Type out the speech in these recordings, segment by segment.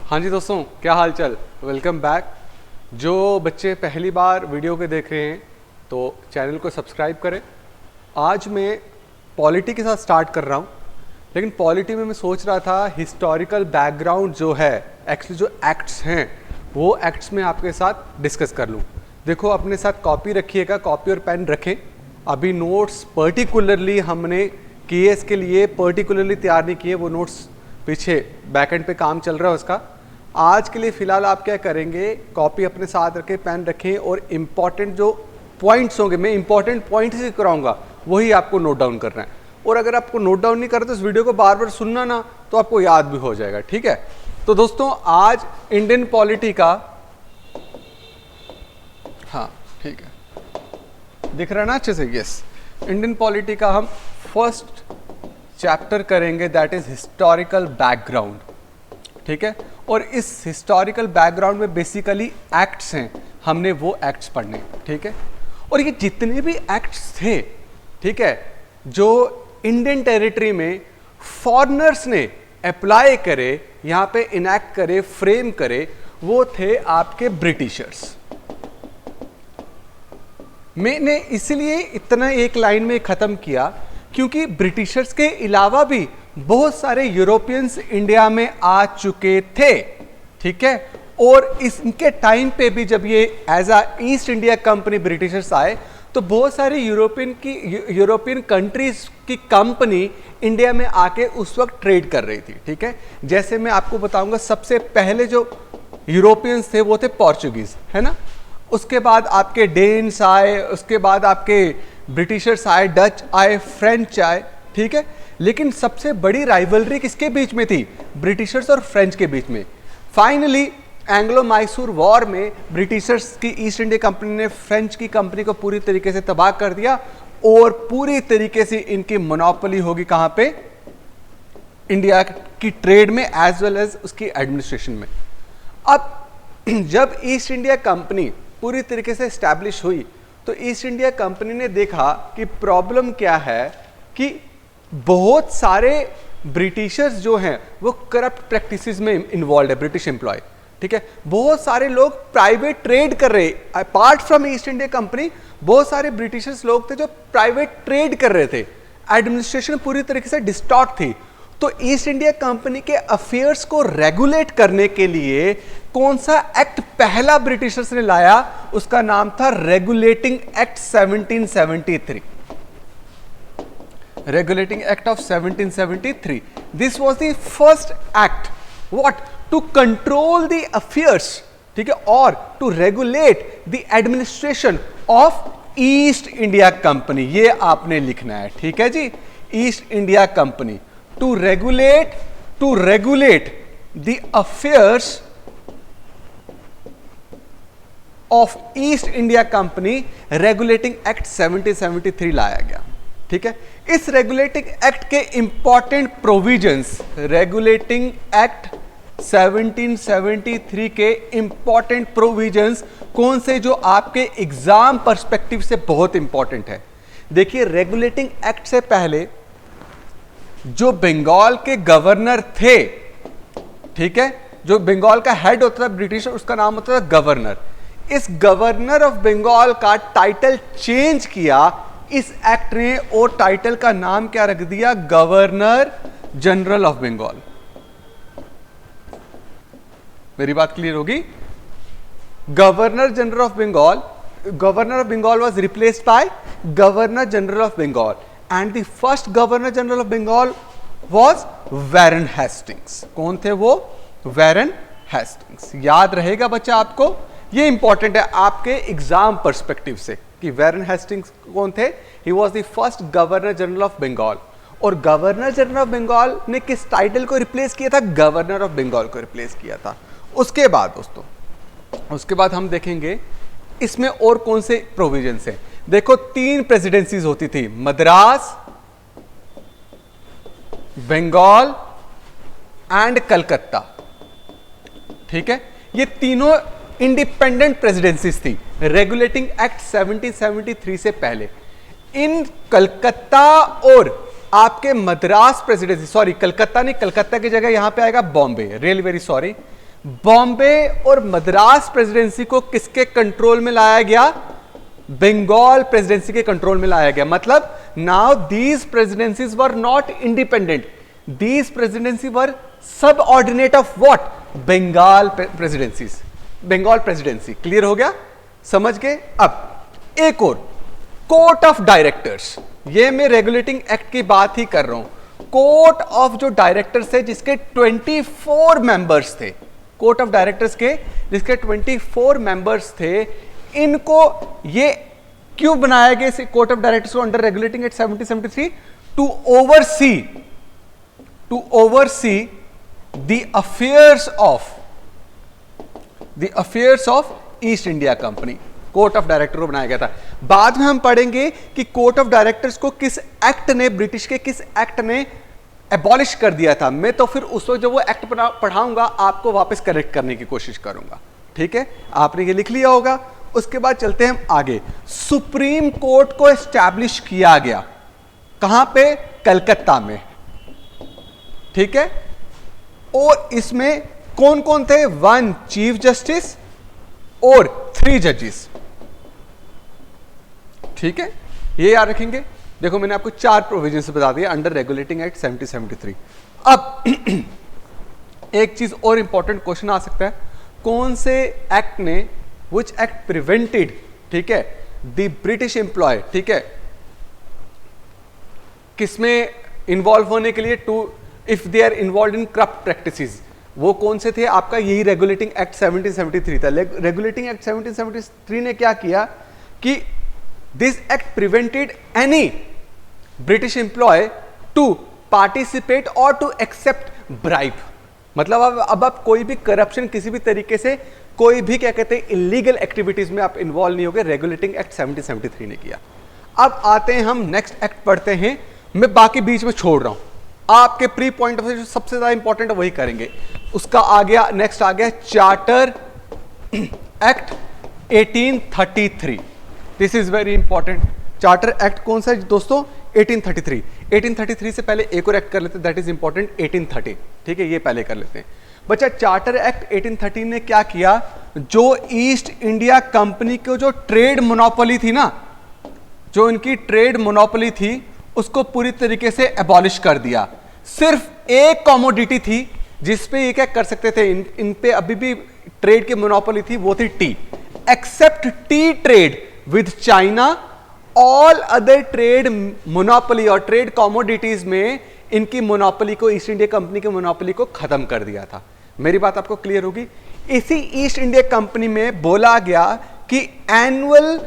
हाँ जी दोस्तों, क्या हाल चाल। Welcome back. जो बच्चे पहली बार वीडियो के देख रहे हैं तो चैनल को सब्सक्राइब करें। आज मैं पॉलिटी के साथ स्टार्ट कर रहा हूँ, लेकिन पॉलिटी में मैं सोच रहा था हिस्टोरिकल बैकग्राउंड जो है, एक्चुअली जो एक्ट्स हैं वो एक्ट्स में आपके साथ डिस्कस कर लूँ। देखो अपने साथ कॉपी रखिएगा, कॉपी और पेन रखें। अभी नोट्स पर्टिकुलरली हमने केएस के लिए पर्टिकुलरली तैयार नहीं किए, वो नोट्स पीछे बैकएंड पे काम चल रहा है उसका। आज के लिए फिलहाल आप क्या करेंगे, कॉपी अपने साथ रखें, पेन रखें और इम्पॉर्टेंट जो पॉइंट्स होंगे, मैं इंपॉर्टेंट पॉइंट्स ही कराऊंगा, वही आपको नोट डाउन करना है। और अगर आपको नोट डाउन नहीं करते तो इस वीडियो को बार बार सुनना ना, तो आपको याद भी हो जाएगा। ठीक है, तो दोस्तों आज इंडियन पॉलिटी का, हाँ ठीक है दिख रहा है ना अच्छे से, यस, इंडियन पॉलिटी का हम फर्स्ट चैप्टर करेंगे, दैट इज हिस्टोरिकल बैकग्राउंड। ठीक है, और इस हिस्टोरिकल बैकग्राउंड में बेसिकली एक्ट्स हैं, हमने वो एक्ट्स पढ़ने। ठीक है, और ये जितने भी एक्ट्स थे, ठीक है, जो इंडियन टेरिटरी में फॉरेनर्स ने अप्लाई करे, यहाँ पे इनैक्ट करे, फ्रेम करे, वो थे आपके ब्रिटिशर्स। मैंने इसलिए इतना एक लाइन में खत्म किया क्योंकि ब्रिटिशर्स के अलावा भी बहुत सारे यूरोपियंस इंडिया में आ चुके थे। ठीक है, और इनके टाइम पे भी जब ये as a East India Company Britishers आए तो बहुत सारी यूरोपियन कंट्रीज की कंपनी इंडिया में आके उस वक्त ट्रेड कर रही थी। ठीक है, जैसे मैं आपको बताऊंगा, सबसे पहले जो यूरोपियंस थे वो थे पोर्चुगीज, है ना। उसके बाद आपके डेन्स आए, उसके बाद आपके ब्रिटिशर्स आए, डच आए, फ्रेंच आए। ठीक है, लेकिन सबसे बड़ी राइवलरी किसके बीच में थी? ब्रिटिशर्स और फ्रेंच के बीच में। फाइनली एंग्लो मैसूर वॉर में ब्रिटिशर्स की ईस्ट इंडिया कंपनी ने फ्रेंच की कंपनी को पूरी तरीके से तबाह कर दिया और पूरी तरीके से इनकी मोनोपोली होगी कहां पे? इंडिया की ट्रेड में एज वेल एज उसकी एडमिनिस्ट्रेशन में। अब जब ईस्ट इंडिया कंपनी पूरी तरीके से एस्टैब्लिश हुई तो ईस्ट इंडिया कंपनी ने देखा कि प्रॉब्लम क्या है कि बहुत सारे ब्रिटिशर्स जो हैं वो करप्ट प्रैक्टिसेस में इन्वॉल्व है, ब्रिटिश एम्प्लॉय। ठीक है, बहुत सारे लोग प्राइवेट ट्रेड कर रहे, apart from east India company बहुत सारे ब्रिटिशर्स लोग थे जो प्राइवेट ट्रेड कर रहे थे। एडमिनिस्ट्रेशन पूरी तरीके से डिस्टॉर्ट थी। तो ईस्ट इंडिया कंपनी के अफेयर्स को रेगुलेट करने के लिए कौन सा एक्ट पहला ब्रिटिशर्स ने लाया? उसका नाम था regulating act 1773। Regulating Act of 1773. This was the first act. What? To control the affairs, ठीक है, और to regulate the administration of East India Company. ये आपने लिखना है, ठीक है जी। East India Company to regulate the affairs of East India Company. Regulating Act 1773 लाया गया। ठीक है, इस रेगुलेटिंग एक्ट के इंपॉर्टेंट प्रोविजंस, रेगुलेटिंग एक्ट 1773 के इंपॉर्टेंट प्रोविजंस कौन से जो आपके एग्जाम पर्सपेक्टिव से बहुत इंपॉर्टेंट है? देखिए, रेगुलेटिंग एक्ट से पहले जो बंगाल के गवर्नर थे, ठीक है, जो बंगाल का हेड होता था ब्रिटिश, उसका नाम होता था गवर्नर। इस गवर्नर ऑफ बंगाल का टाइटल चेंज किया इस एक्ट ने और टाइटल का नाम क्या रख दिया? Governor general of Bengal. मेरी बात क्लियर होगी? Governor general of Bengal, governor of Bengal was replaced by governor general of Bengal and the first governor general of Bengal was Warren Hastings. कौन थे वो? Warren Hastings. याद रहेगा बच्चा आपको, ये इंपॉर्टेंट है आपके एग्जाम पर्सपेक्टिव से कि वैरन हेस्टिंग्स कौन थे? He was the first governor general of Bengal. और गवर्नर जनरल ऑफ बंगाल ने किस टाइटल को रिप्लेस किया था? गवर्नर ऑफ बंगाल को रिप्लेस किया था। उसके बाद दोस्तों, उसके बाद हम देखेंगे इसमें और कौन से प्रोविजंस हैं। देखो, 3 प्रेसिडेंसीज होती थी, मद्रास, बंगाल एंड कलकत्ता। ठीक है, ये तीनों इंडिपेंडेंट प्रेसिडेंसीज थी रेगुलेटिंग एक्ट 1773 से पहले। इन कलकत्ता और आपके मद्रास प्रेसिडेंसी, सॉरी कलकत्ता नहीं, कलकत्ता की जगह यहां पे आएगा Bombay, really very sorry. Bombay और मद्रास प्रेसिडेंसी को किसके कंट्रोल में लाया गया? बंगाल प्रेसिडेंसी के कंट्रोल में लाया गया। मतलब now these presidencies were not independent, these presidency were subordinate of what? Bengal presidencies, Bengal presidency. Clear हो गया? समझ गए? अब एक और, कोर्ट ऑफ डायरेक्टर्स, ये मैं रेगुलेटिंग एक्ट की बात ही कर रहा हूं। कोर्ट ऑफ जो डायरेक्टर्स थे जिसके 24 मेंबर्स थे, कोर्ट ऑफ डायरेक्टर्स के जिसके 24 मेंबर्स थे, इनको ये क्यों बनाया गया इसे कोर्ट ऑफ डायरेक्टर्स को under regulating act 1773? To oversee the affairs of East India Company. Court of director को बनाया गया था। बाद में हम पढ़ेंगे कि कोर्ट ऑफ डायरेक्टर्स को किस एक्ट ने, ब्रिटिश के किस एक्ट ने एबॉलिश कर दिया था। मैं तो फिर उस वक्त जब वो एक्ट पढ़ाऊंगा आपको वापस करेक्ट करने की कोशिश करूंगा। ठीक है, आपने ये लिख लिया होगा। उसके बाद चलते हैं हम आगे। सुप्रीम कोर्ट को एस्टैब्लिश किया गया कहां पे? कलकत्ता में। ठीक है, और इसमें कौन कौन थे? 1 चीफ जस्टिस और 3 जजेस। ठीक है, ये याद रखेंगे। देखो मैंने आपको 4 प्रोविजन बता दिए अंडर रेगुलेटिंग एक्ट 1773। अब एक चीज और इंपॉर्टेंट क्वेश्चन आ सकता है, कौन से एक्ट ने, विच एक्ट प्रिवेंटेड, ठीक है, द ब्रिटिश एम्प्लॉय, ठीक है, किसमें इन्वॉल्व होने के लिए, to if they are involve in corrupt practices, वो कौन से थे? आपका यही रेगुलेटिंग एक्ट 1773 था। रेगुलेटिंग एक्ट 1773 ने क्या किया कि this act prevented any British employee to participate और टू एक्सेप्ट ब्राइब। मतलब अब आप कोई भी करप्शन, किसी भी तरीके से कोई भी क्या कहते हैं इलीगल एक्टिविटीज में आप इन्वॉल्व नहीं होगे। रेगुलेटिंग एक्ट 1773 ने किया। अब आते हैं हम नेक्स्ट एक्ट पढ़ते हैं। मैं बाकी बीच में छोड़ रहा हूं, आपके प्री पॉइंट ऑफ व्यू सबसे ज्यादा इंपॉर्टेंट है वही करेंगे। उसका आ गया, नेक्स्ट आ गया charter act 1833। This is very important. Charter act कौन सा है दोस्तों? 1833। 1833 से पहले एक और एक्ट कर लेते हैं, दैट इज इंपॉर्टेंट, 1830। ठीक है, ये पहले कर लेते हैं बच्चा। चार्टर एक्ट 1813 ने क्या किया? जो ईस्ट इंडिया कंपनी को जो ट्रेड मोनोपोली थी ना, जो इनकी ट्रेड मोनोपोली थी, उसको पूरी तरीके से एबॉलिश कर दिया। सिर्फ एक कॉमोडिटी थी जिसपे ये क्या कर सकते थे, इन पे अभी भी ट्रेड की मोनोपोली थी, वो थी tea. Except tea trade with China, all other trade monopoly और ट्रेड कॉमोडिटीज में इनकी मोनोपोली को, ईस्ट इंडिया कंपनी की मोनोपोली को खत्म कर दिया था। मेरी बात आपको क्लियर होगी? इसी ईस्ट इंडिया कंपनी में बोला गया कि एनुअल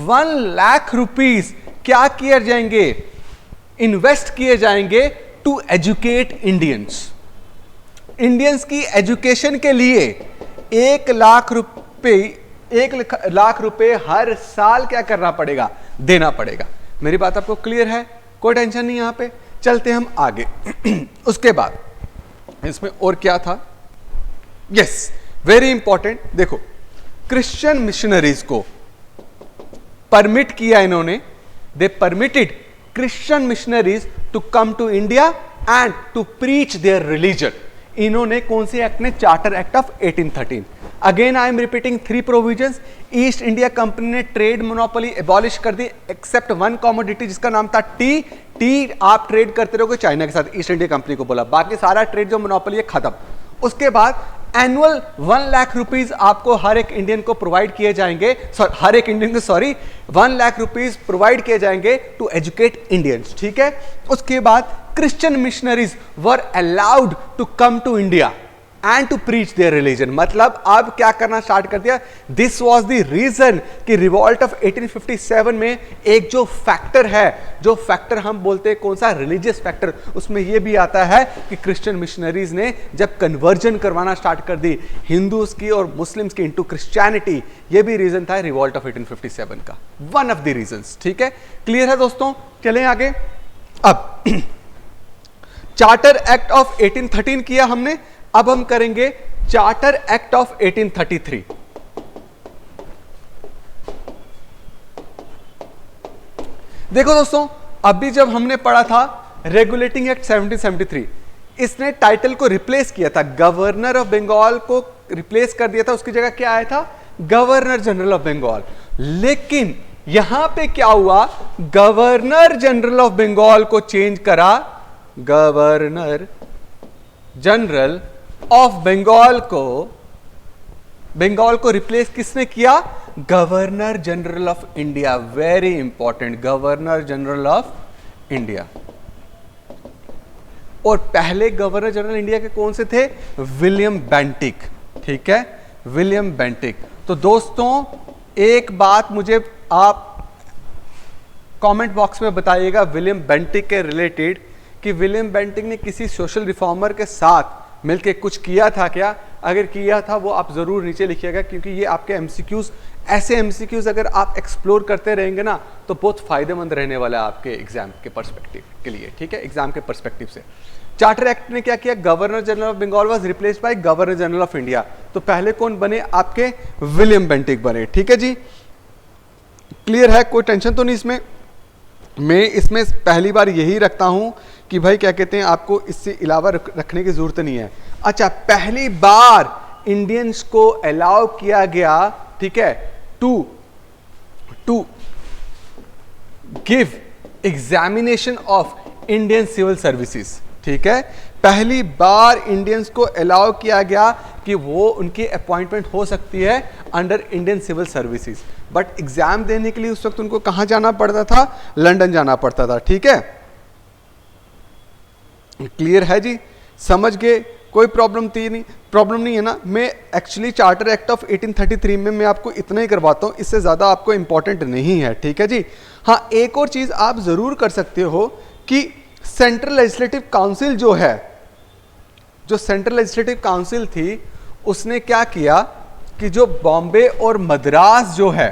1 लाख रुपीस क्या किए जाएंगे? इन्वेस्ट किए जाएंगे टू एजुकेट इंडियंस। इंडियंस की एजुकेशन के लिए 1 लाख रुपए, 1 लाख रुपए हर साल क्या करना पड़ेगा? देना पड़ेगा। मेरी बात आपको क्लियर है? कोई टेंशन नहीं यहां पे। चलते हम आगे। उसके बाद इसमें और क्या था? Yes, very important. देखो, क्रिश्चियन मिशनरीज को परमिट किया इन्होंने, they permitted Christian missionaries to come to India and to preach their religion. इन्होंने कौन सी एक्ट ने? Charter act of 1813। Again I am repeating 3 provisions. East India Company ने trade monopoly abolish कर दी एक्सेप्ट 1 कॉमोडिटी जिसका नाम था टी। टी आप ट्रेड करते रहोगे चाइना के साथ, ईस्ट इंडिया कंपनी को बोला, बाकी सारा ट्रेड जो मोनोपोली है खत्म। उसके बाद एनुअल 1 लाख रुपीज आपको हर एक इंडियन को प्रोवाइड किए जाएंगे, हर एक इंडियन को 1 लाख रुपीज प्रोवाइड किए जाएंगे टू एजुकेट इंडियंस। ठीक है, उसके बाद Christian missionaries were allowed to come to India and to preach their religion. मतलब अब क्या करना स्टार्ट कर दिया? दिस वाज द रीजन कि रिवॉल्ट ऑफ 1857 में एक जो फैक्टर है, जो फैक्टर हम बोलते हैं कौन सा? रिलीजियस फैक्टर, उसमें यह भी आता है कि क्रिश्चियन मिशनरीज ने जब कन्वर्जन करवाना स्टार्ट कर दी हिंदूज की और मुस्लिम्स की इनटू क्रिश्चियनिटी, यह भी रीजन था रिवॉल्ट ऑफ 1857 का, वन ऑफ द रीजंस। ठीक है, क्लियर है दोस्तों? चलें आगे। अब चार्टर एक्ट ऑफ 1813 किया हमने, अब हम करेंगे चार्टर एक्ट ऑफ 1833। देखो दोस्तों, अभी जब हमने पढ़ा था रेगुलेटिंग एक्ट 1773, इसने टाइटल को रिप्लेस किया था। गवर्नर ऑफ बंगाल को रिप्लेस कर दिया था, उसकी जगह क्या आया था, गवर्नर जनरल ऑफ बंगाल। लेकिन यहां पे क्या हुआ, गवर्नर जनरल ऑफ बंगाल को चेंज करा, गवर्नर जनरल ऑफ बंगाल को रिप्लेस किसने किया, governor general of India. Very important, governor general of India. और पहले गवर्नर जनरल इंडिया के कौन से थे, विलियम बेंटिक। ठीक है, विलियम बेंटिक। तो दोस्तों एक बात मुझे आप कमेंट बॉक्स में बताइएगा विलियम बेंटिक के रिलेटेड, कि विलियम बेंटिक ने किसी सोशल रिफॉर्मर के साथ मिलके कुछ किया था क्या? अगर किया था वो आप जरूर नीचे लिखिएगा, क्योंकि ये आपके एमसीक्यूज, ऐसे एमसीक्यूज अगर आप एक्सप्लोर करते रहेंगे ना तो बहुत फायदेमंद रहने वाला है आपके एग्जाम के पर्सपेक्टिव के लिए। ठीक है, एग्जाम के पर्सपेक्टिव से। चार्टर एक्ट ने क्या किया, governor general of Bengal was replaced by governor general of India. तो पहले कौन बने आपके, विलियम बेंटिक बने। ठीक है जी, क्लियर है, कोई टेंशन तो नहीं इसमें। मैं इसमें पहली बार यही रखता हूं कि भाई क्या कहते हैं, आपको इससे अलावा रखने की जरूरत नहीं है। अच्छा, पहली बार इंडियंस को अलाउ किया गया, ठीक है, to give examination of Indian civil services. ठीक है, पहली बार इंडियंस को अलाउ किया गया कि वो उनकी अपॉइंटमेंट हो सकती है under Indian civil services. But exam देने के लिए उस वक्त उनको कहां जाना पड़ता था, लंदन जाना पड़ता था। ठीक है, क्लियर है जी, समझ गए, कोई प्रॉब्लम नहीं है ना। मैं एक्चुअली चार्टर एक्ट ऑफ 1833 में मैं आपको इतना ही करवाता हूं, इससे ज्यादा आपको इंपॉर्टेंट नहीं है। ठीक है जी, हाँ एक और चीज आप जरूर कर सकते हो कि सेंट्रल लेजिस्लेटिव काउंसिल जो है, जो सेंट्रल लेजिस्लेटिव काउंसिल थी, उसने क्या किया कि जो बॉम्बे और मद्रास जो है,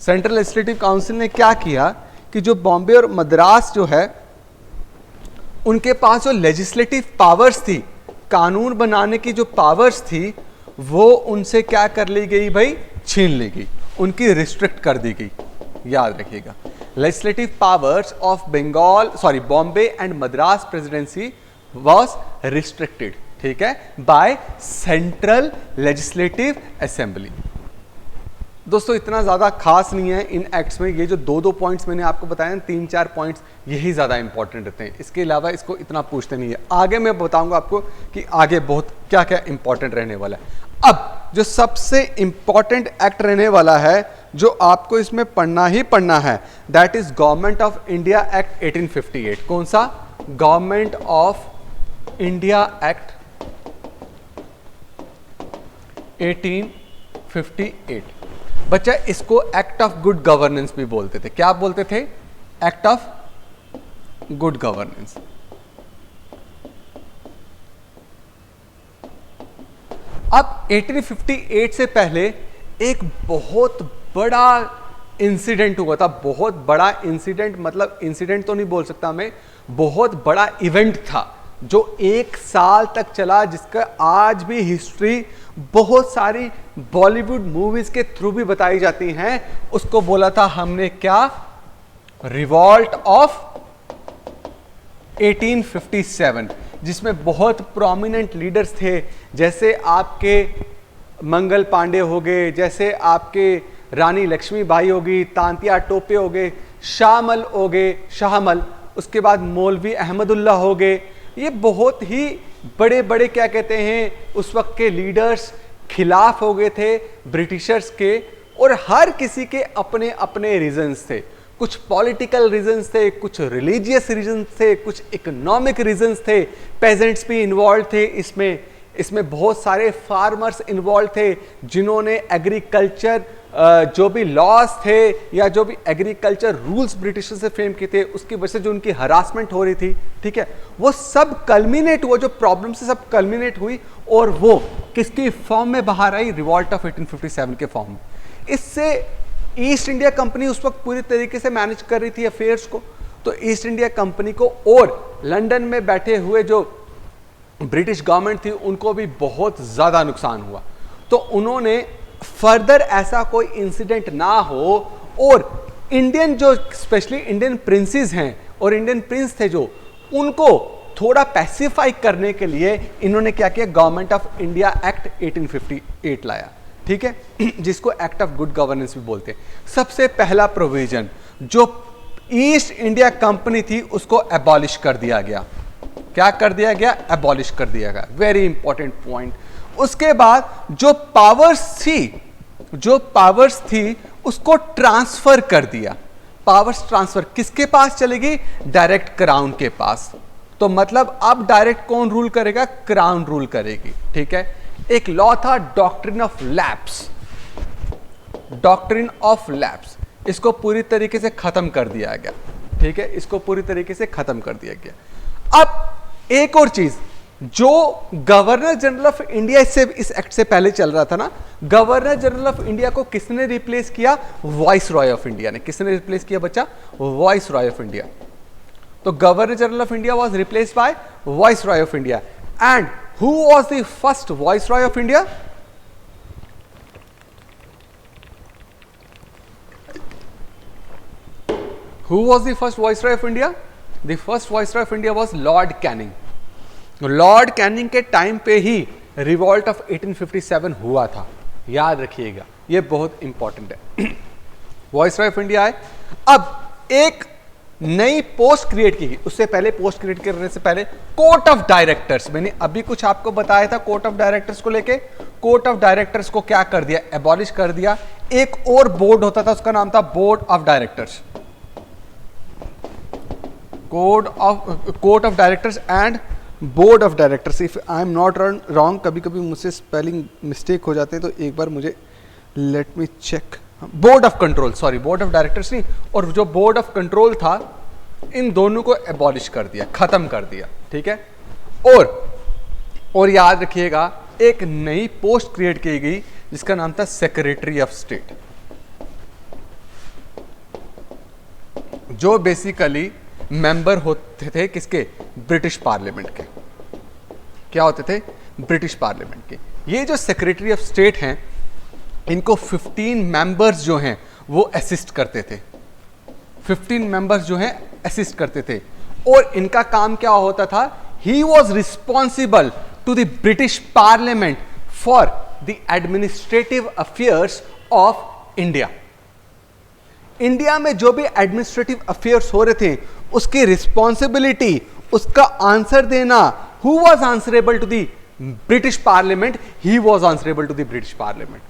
सेंट्रल लेजिस्लेटिव काउंसिल ने क्या किया कि जो बॉम्बे और मद्रास जो है, उनके पास जो लेजिस्लेटिव पावर्स थी, कानून बनाने की जो पावर्स थी, वो उनसे क्या कर ली गई भाई, छीन ली गई, उनकी रिस्ट्रिक्ट कर दी गई। याद रखिएगा, legislative powers of Bengal, sorry Bombay and Madras presidency was restricted, ठीक है, बाय सेंट्रल लेजिस्लेटिव असेंबली। दोस्तों इतना ज्यादा खास नहीं है इन एक्ट्स में, ये जो दो पॉइंट्स मैंने आपको बताया, 3-4 पॉइंट्स यही ज्यादा इंपॉर्टेंट रहते हैं, इसके अलावा इसको इतना पूछते नहीं है। आगे मैं बताऊंगा आपको कि आगे बहुत क्या क्या इंपॉर्टेंट रहने वाला है। अब जो सबसे इंपॉर्टेंट एक्ट रहने वाला है, जो आपको इसमें पढ़ना ही पढ़ना है, that is government of India act 1858। कौन सा, गवर्नमेंट ऑफ इंडिया एक्ट 1858। बच्चा इसको एक्ट ऑफ गुड गवर्नेंस भी बोलते थे। क्या बोलते थे, एक्ट ऑफ गुड गवर्नेंस। अब 1858 से पहले एक बहुत बड़ा इंसिडेंट हुआ था, बहुत बड़ा इंसिडेंट, मतलब इंसिडेंट तो नहीं बोल सकता मैं, बहुत बड़ा इवेंट था जो 1 साल तक चला, जिसका आज भी हिस्ट्री बहुत सारी बॉलीवुड मूवीज के थ्रू भी बताई जाती हैं। उसको बोला था हमने क्या, रिवॉल्ट ऑफ 1857, जिसमें बहुत प्रोमिनेंट लीडर्स थे, जैसे आपके मंगल पांडे हो गए, जैसे आपके रानी लक्ष्मीबाई हो गई, तांतिया टोपे हो गए, शाहमल हो गए, शाहमल, उसके बाद मौलवी अहमदुल्ला हो गए। ये बहुत ही बड़े बड़े क्या कहते हैं उस वक्त के लीडर्स खिलाफ हो गए थे ब्रिटिशर्स के, और हर किसी के अपने अपने रीजंस थे। कुछ पॉलिटिकल रीजंस थे, कुछ रिलीजियस रीजंस थे, कुछ इकोनॉमिक रीजंस थे, पेजेंट्स भी इन्वॉल्व थे इसमें बहुत सारे फार्मर्स इन्वॉल्व थे, जिन्होंने एग्रीकल्चर जो भी लॉज थे या जो भी एग्रीकल्चर रूल्स ब्रिटिशर से फ्रेम किए थे, उसकी वजह से जो उनकी हरासमेंट हो रही थी, ठीक है, वो सब कल्मिनेट हुआ, जो प्रॉब्लम से सब कल्मिनेट हुई, और वो किसकी फॉर्म में बाहर आई, रिवॉल्ट ऑफ 1857 के फॉर्म में। इससे ईस्ट इंडिया कंपनी उस वक्त पूरी तरीके से मैनेज कर रही थी अफेयर्स को, तो ईस्ट इंडिया कंपनी को और लंदन में बैठे हुए जो ब्रिटिश गवर्नमेंट थी उनको भी बहुत ज्यादा नुकसान हुआ। तो उन्होंने फर्दर ऐसा कोई इंसिडेंट ना हो, और इंडियन जो स्पेशली इंडियन प्रिंसेस हैं और इंडियन प्रिंस थे जो, उनको थोड़ा पैसिफाई करने के लिए इन्होंने क्या किया, गवर्नमेंट ऑफ इंडिया एक्ट 1858 लाया, ठीक है, जिसको एक्ट ऑफ गुड गवर्नेंस भी बोलते हैं। सबसे पहला प्रोविजन जो ईस्ट इंडिया कंपनी थी उसको एबॉलिश कर दिया गया। क्या कर दिया गया? एबॉलिश कर दिया गया। Very important point. उसके बाद जो पावर्स थी उसको ट्रांसफर कर दिया। पावर्स ट्रांसफर किसके पास चलेगी? डायरेक्ट क्राउन के पास। तो मतलब अब डायरेक्ट कौन रूल करेगा? क्राउन रूल करेगी, ठीक है। एक लॉ था doctrine of lapse, doctrine of lapse, इसको पूरी तरीके से खत्म कर दिया गया, ठीक है, इसको पूरी तरीके से खत्म कर दिया गया। अब एक और चीज, जो गवर्नर जनरल ऑफ इंडिया इस एक्ट से पहले चल रहा था ना, गवर्नर जनरल ऑफ इंडिया को किसने रिप्लेस किया? वॉइस रॉय ऑफ इंडिया ने। किसने रिप्लेस किया बच्चा? Viceroy of India. तो governor general of India was replaced by viceroy of India. And who was the first viceroy of India? Who was the first Viceroy of India? The first Viceroy of India was Lord Canning. Lord Canning के time पे ही revolt of 1857 हुआ था, याद रखिएगा, ये बहुत important है। Viceroy of India आए, अब एक नई पोस्ट क्रिएट की गई। उससे पहले पोस्ट क्रिएट करने से पहले कोर्ट ऑफ डायरेक्टर्स, मैंने अभी कुछ आपको बताया था कोर्ट ऑफ डायरेक्टर्स को लेके। कोर्ट ऑफ डायरेक्टर्स को क्या कर दिया? एबॉलिश कर दिया। एक और बोर्ड होता था, उसका नाम था board of directors, court of directors and board of directors. If I am not wrong, कभी कभी मुझसे स्पेलिंग मिस्टेक हो जाते हैं, तो एक बार मुझे let me check. Board of control, sorry, board of directors नहीं, और जो बोर्ड ऑफ कंट्रोल था, इन दोनों को एबॉलिश कर दिया, खत्म कर दिया, ठीक है। और याद रखिएगा, एक नई पोस्ट क्रिएट की गई जिसका नाम था सेक्रेटरी ऑफ स्टेट, जो बेसिकली मेंबर होते थे किसके? ब्रिटिश पार्लियामेंट के। क्या होते थे? ब्रिटिश पार्लियामेंट के। ये जो सेक्रेटरी ऑफ स्टेट हैं, इनको 15 मेंबर्स जो हैं वो असिस्ट करते थे। 15 मेंबर्स जो हैं असिस्ट करते थे, और इनका काम क्या होता था? He was responsible to the British parliament for the administrative affairs of India. India में जो भी एडमिनिस्ट्रेटिव अफेयर्स हो रहे थे, उसकी रिस्पॉन्सिबिलिटी, उसका आंसर देना, who was answerable to the British parliament? He was answerable to the British parliament.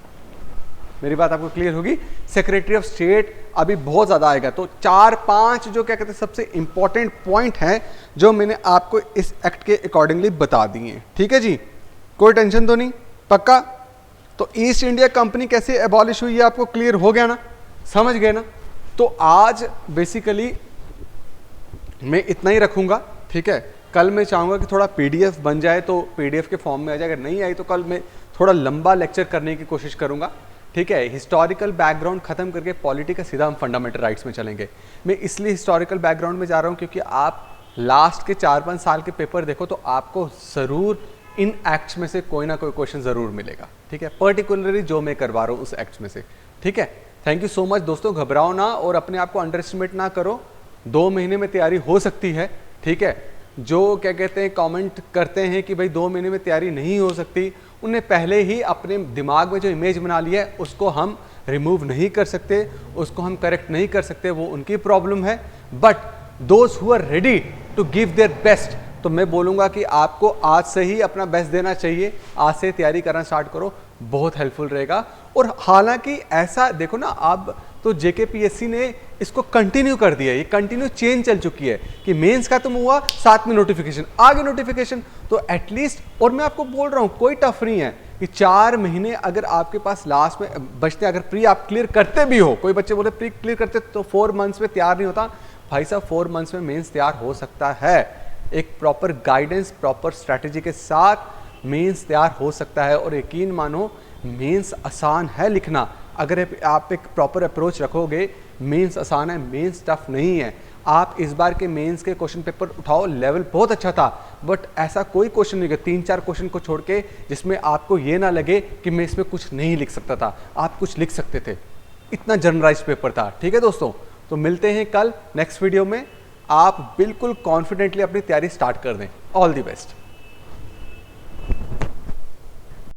मेरी बात आपको क्लियर होगी? सेक्रेटरी ऑफ स्टेट अभी बहुत ज्यादा आएगा। तो 4-5 जो क्या कहते हैं सबसे इंपॉर्टेंट पॉइंट हैं जो मैंने आपको इस एक्ट के अकॉर्डिंगली बता दिए, ठीक है जी। कोई टेंशन तो नहीं? पक्का? तो ईस्ट इंडिया कंपनी कैसे एबॉलिश हुई, आपको क्लियर हो गया ना? समझ गए ना? तो आज बेसिकली मैं इतना ही रखूंगा, ठीक है। कल मैं चाहूंगा कि थोड़ा पीडीएफ बन जाए, तो पीडीएफ के फॉर्म में आ जाए। अगर नहीं आई तो कल मैं थोड़ा लंबा लेक्चर करने की कोशिश करूंगा, ठीक है। हिस्टोरिकल बैकग्राउंड खत्म करके पॉलिटी का सीधा हम फंडामेंटल राइट्स में चलेंगे। मैं इसलिए हिस्टोरिकल बैकग्राउंड में जा रहा हूं क्योंकि आप लास्ट के 4-5 साल के पेपर देखो तो आपको जरूर इन एक्ट्स में से कोई ना कोई क्वेश्चन जरूर मिलेगा, ठीक है, पर्टिकुलरली जो मैं करवा रहा हूँ उस एक्ट्स में से, ठीक है। थैंक यू सो मच दोस्तों, घबराओ ना और अपने आप को अंडर एस्टिमेट ना करो। 2 महीने में तैयारी हो सकती है, ठीक है। जो क्या कहते हैं कमेंट करते हैं कि भाई 2 महीने में तैयारी नहीं हो सकती, उन्हें पहले ही अपने दिमाग में जो इमेज बना लिया है उसको हम रिमूव नहीं कर सकते, उसको हम करेक्ट नहीं कर सकते, वो उनकी प्रॉब्लम है। But those who are ready to give their best, तो मैं बोलूँगा कि आपको आज से ही अपना बेस्ट देना चाहिए, आज से तैयारी करना स्टार्ट करो, बहुत हेल्पफुल रहेगा। और हालांकि ऐसा देखो ना, अब तो जेकेपीएससी ने इसको कंटिन्यू कर दिया, ये कंटिन्यू चेंज चल चुकी है कि मेंस खत्म हुआ, साथ में नोटिफिकेशन, आगे नोटिफिकेशन, तो एटलीस्ट, और मैं आपको बोल रहा हूँ कोई टफ नहीं है कि 4 महीने अगर आपके पास लास्ट में बचते, अगर प्री आप क्लियर करते भी हो, कोई बच्चे बोले प्री क्लियर करते तो 4 मंथ्स में तैयार नहीं होता, भाई साहब 4 मंथ्स में मेंस तैयार हो सकता है। एक प्रॉपर गाइडेंस, प्रॉपर स्ट्रैटेजी के साथ मेंस तैयार हो सकता है। और यकीन मानो मेंस आसान है लिखना, अगर आप एक प्रॉपर अप्रोच रखोगे, मेंस आसान है, मेंस टफ नहीं है। आप इस बार के मेंस के क्वेश्चन पेपर उठाओ, लेवल बहुत अच्छा था, बट ऐसा कोई क्वेश्चन नहीं, 3-4 क्वेश्चन को छोड़ के जिसमें आपको ये ना लगे कि मैं इसमें कुछ नहीं लिख सकता था, आप कुछ लिख सकते थे, इतना जनरलाइज पेपर था, ठीक है दोस्तों। तो मिलते हैं कल नेक्स्ट वीडियो में। आप बिल्कुल कॉन्फिडेंटली अपनी तैयारी स्टार्ट कर दें। All the best.